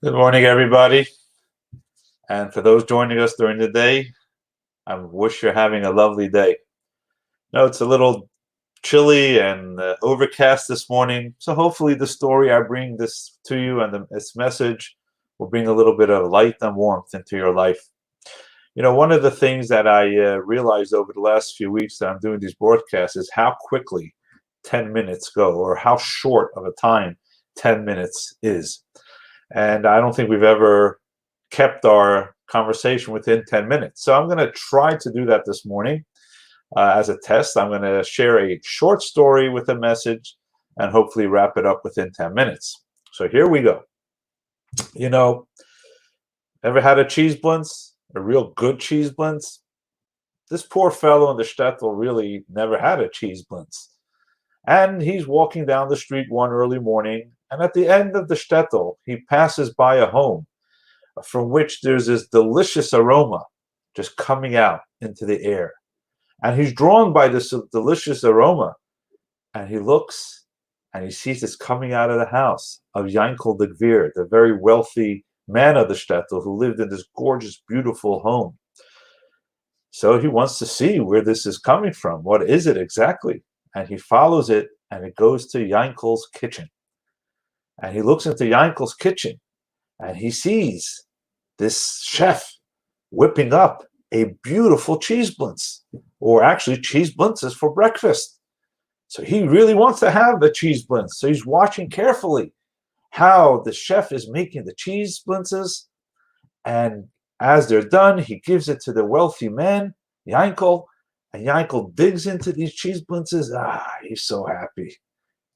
Good morning, everybody. And for those joining us during the day, I wish you're having a lovely day. No, it's a little chilly and overcast this morning. So hopefully the story I bring this to you and this message will bring a little bit of light and warmth into your life. One of the things that I realized over the last few weeks that I'm doing these broadcasts is how quickly 10 minutes go, or how short of a time 10 minutes is. And I don't think we've ever kept our conversation within 10 minutes. So I'm going to try to do that this morning as a test. I'm going to share a short story with a message and hopefully wrap it up within 10 minutes. So here we go. Ever had a cheese blintz? A real good cheese blintz? This poor fellow in the shtetl really never had a cheese blintz. And he's walking down the street one early morning, and at the end of the shtetl, he passes by a home from which there's this delicious aroma just coming out into the air. And he's drawn by this delicious aroma, and he looks and he sees this coming out of the house of Yankel the Gvir, the very wealthy man of the shtetl who lived in this gorgeous, beautiful home. So he wants to see where this is coming from. What is it exactly? And he follows it, and it goes to Yankel's kitchen. And he looks into Yankel's kitchen, and he sees this chef whipping up a beautiful cheese blintz, or actually cheese blintzes for breakfast. So he really wants to have the cheese blintz. So he's watching carefully how the chef is making the cheese blintzes. And as they're done, he gives it to the wealthy man, Yankel, and Yankel digs into these cheese blintzes. He's so happy.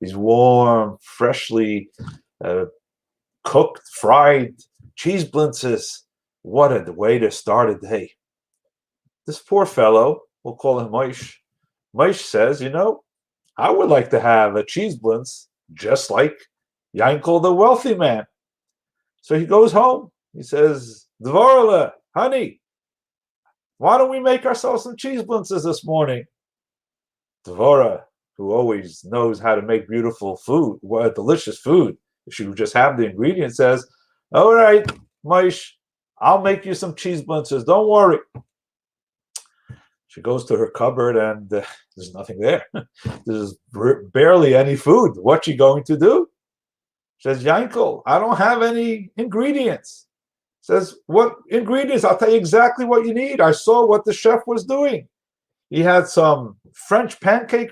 These warm, freshly cooked, fried cheese blintzes. What a way to start a day. This poor fellow, we'll call him Moish. Moish says, I would like to have a cheese blintz just like Yankel, the wealthy man. So he goes home. He says, Dvorla, honey, why don't we make ourselves some cheese blintzes this morning? Dvora, who always knows how to make beautiful food, delicious food, if she would just have the ingredients, says, all right, Moish, I'll make you some cheese blintzes. Don't worry. She goes to her cupboard, and there's nothing there. There's barely any food. What's she going to do? She says, Yankel, I don't have any ingredients. Says, what ingredients? I'll tell you exactly what you need. I saw what the chef was doing. He had some French pancake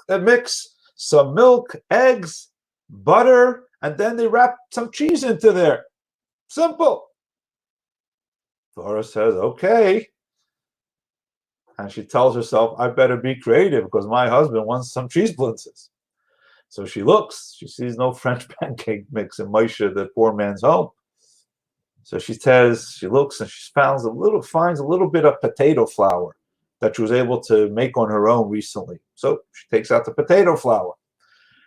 mix, some milk, eggs, butter, and then they wrapped some cheese into there. Simple. Dora says, okay. And she tells herself, I better be creative because my husband wants some cheese blintzes. So she looks. She sees no French pancake mix in Moshe, the poor man's home. So she looks, and she finds a little bit of potato flour that she was able to make on her own recently. So she takes out the potato flour.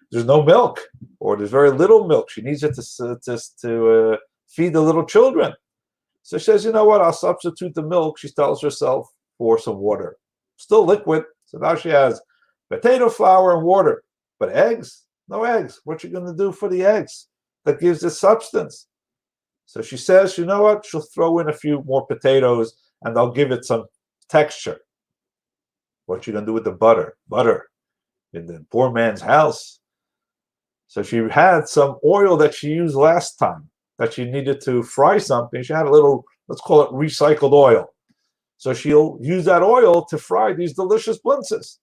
There's no milk, or there's very little milk. She needs it to feed the little children. So she says, you know what? I'll substitute the milk, she tells herself, for some water. Still liquid. So now she has potato flour and water. But eggs? No eggs. What you going to do for the eggs that gives it substance? So she says, you know what? She'll throw in a few more potatoes, and they'll give it some texture. What you going to do with the butter? Butter in the poor man's house. So she had some oil that she used last time that she needed to fry something. She had a little, let's call it recycled oil. So she'll use that oil to fry these delicious blintzes.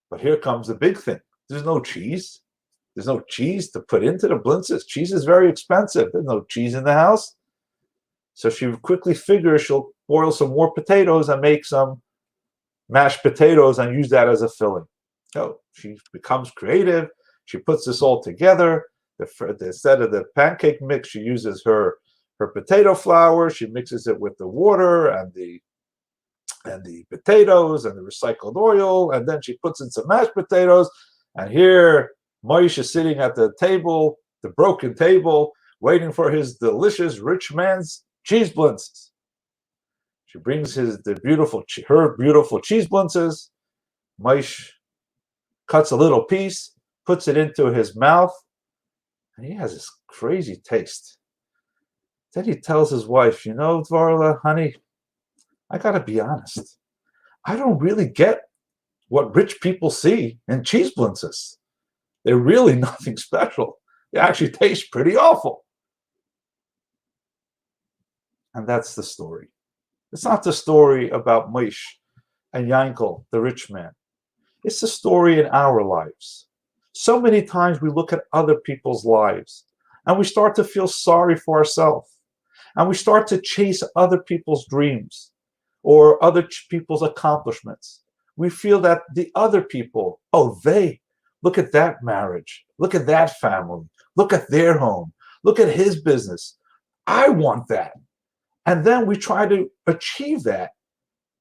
But here comes the big thing. There's no cheese. There's no cheese to put into the blintzes. Cheese is very expensive. There's no cheese in the house. So she quickly figures she'll boil some more potatoes and make some mashed potatoes and use that as a filling. So she becomes creative. She puts this all together. Instead of the pancake mix, she uses her potato flour. She mixes it with the water and the potatoes and the recycled oil, and then she puts in some mashed potatoes. And here Moish is sitting at the table, the broken table, waiting for his delicious rich man's cheese blintzes. She brings her beautiful cheese blintzes. Moish cuts a little piece, puts it into his mouth, and he has this crazy taste. Then he tells his wife, Dvarla, honey, I gotta be honest. I don't really get what rich people see in cheese blintzes. They're really nothing special. They actually taste pretty awful. And that's the story. It's not the story about Moshe and Yankel, the rich man. It's the story in our lives. So many times we look at other people's lives and we start to feel sorry for ourselves, and we start to chase other people's dreams or other people's accomplishments. We feel that the other people, look at that marriage, look at that family, look at their home, look at his business. I want that. And then we try to achieve that,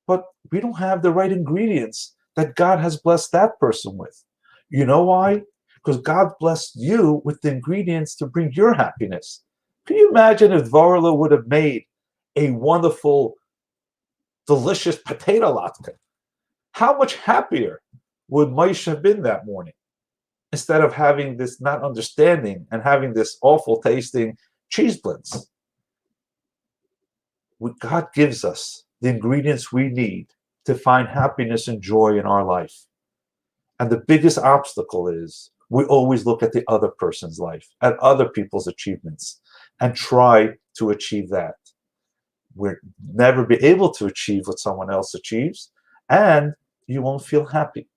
but we don't have the right ingredients that God has blessed that person with. You know why? Because God blessed you with the ingredients to bring your happiness. Can you imagine if Varla would have made a wonderful, delicious potato latke? How much happier would Moshe have been that morning, instead of having this not understanding and having this awful tasting cheese blintz? God gives us the ingredients we need to find happiness and joy in our life. And the biggest obstacle is we always look at the other person's life, at other people's achievements, and try to achieve that. We'll never be able to achieve what someone else achieves, and you won't feel happy.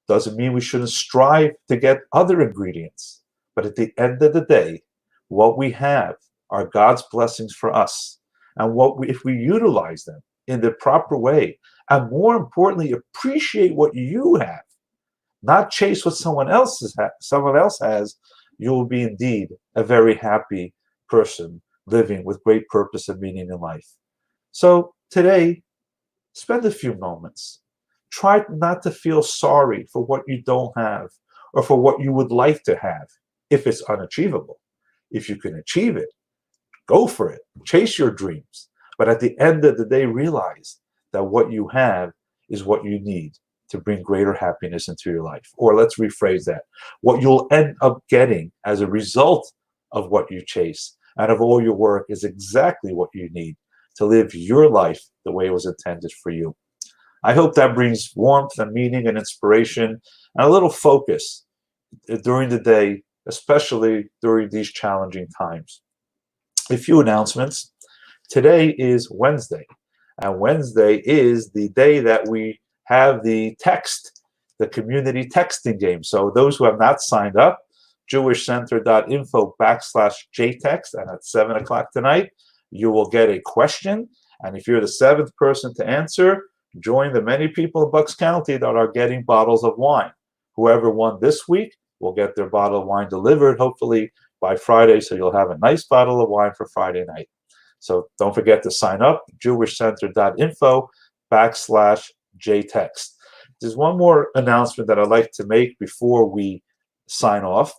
Doesn't mean we shouldn't strive to get other ingredients. But at the end of the day, what we have are God's blessings for us. And if we utilize them in the proper way, and more importantly, appreciate what you have, not chase what someone else has, you will be indeed a very happy person living with great purpose and meaning in life. So today, spend a few moments. Try not to feel sorry for what you don't have or for what you would like to have if it's unachievable. If you can achieve it, go for it. Chase your dreams. But at the end of the day, realize that what you have is what you need to bring greater happiness into your life. Or let's rephrase that. What you'll end up getting as a result of what you chase and of all your work is exactly what you need to live your life the way it was intended for you. I hope that brings warmth and meaning and inspiration and a little focus during the day, especially during these challenging times. A few announcements. Today is Wednesday, and Wednesday is the day that we have the community texting game. So those who have not signed up, jewishcenter.info/jtext, and at 7 o'clock tonight, you will get a question. And if you're the seventh person to answer, join the many people in Bucks County that are getting bottles of wine. Whoever won this week will get their bottle of wine delivered, hopefully by Friday, so you'll have a nice bottle of wine for Friday night. So don't forget to sign up, jewishcenter.info/jtext. There's one more announcement that I'd like to make before we sign off,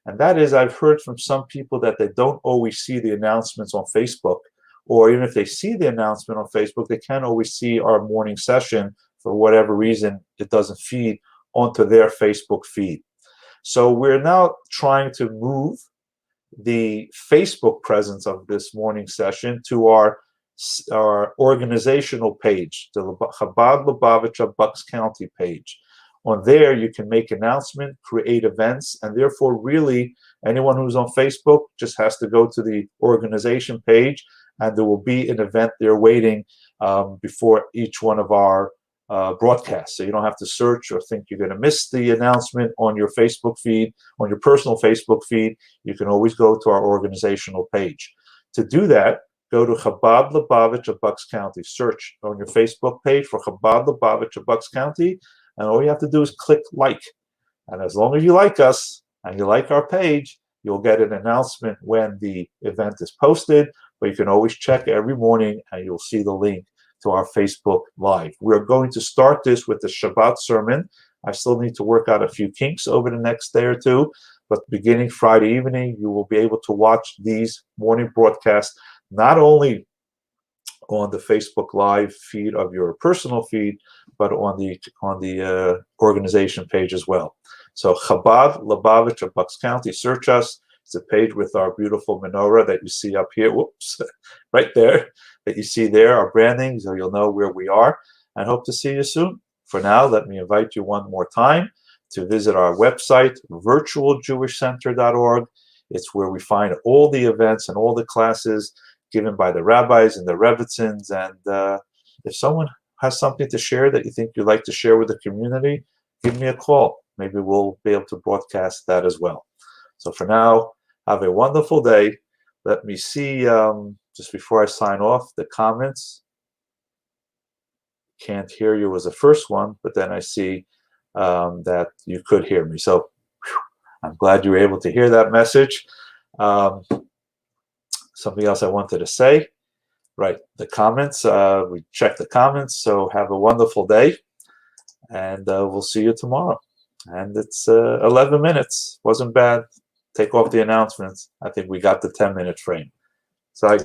and that is I've heard from some people that they don't always see the announcements on Facebook, or even if they see the announcement on Facebook, they can't always see our morning session. For whatever reason, it doesn't feed onto their Facebook feed. So we're now trying to move the Facebook presence of this morning session to our organizational page, the Chabad Lubavitcher Bucks County page. On there, you can make announcements, create events, and therefore really anyone who's on Facebook just has to go to the organization page, and there will be an event there waiting before each one of our broadcasts. So you don't have to search or think you're going to miss the announcement on your Facebook feed, on your personal Facebook feed. You can always go to our organizational page. To do that, go to Chabad Lubavitcher Bucks County. Search on your Facebook page for Chabad Lubavitcher Bucks County, and all you have to do is click like. And as long as you like us and you like our page, you'll get an announcement when the event is posted. But you can always check every morning and you'll see the link to our Facebook Live. We're going to start this with the Shabbat sermon. I still need to work out a few kinks over the next day or two, but beginning Friday evening, you will be able to watch these morning broadcasts, not only on the Facebook Live feed of your personal feed, but on the organization page as well. So Chabad Lubavitcher Bucks County, search us. It's a page with our beautiful menorah that you see up here. Whoops, right there, that you see there, our branding, so you'll know where we are. And hope to see you soon. For now, let me invite you one more time to visit our website, virtualjewishcenter.org. It's where we find all the events and all the classes given by the rabbis and the rebbitzins. And if someone has something to share that you think you'd like to share with the community, give me a call. Maybe we'll be able to broadcast that as well. So for now, have a wonderful day. Let me see, just before I sign off, the comments. Can't hear you was the first one, but then I see that you could hear me. So I'm glad you were able to hear that message. Something else I wanted to say. Right, the comments. We checked the comments. So have a wonderful day, and we'll see you tomorrow. And it's 11 minutes. Wasn't bad. Take off the announcements. I think we got the 10-minute frame. So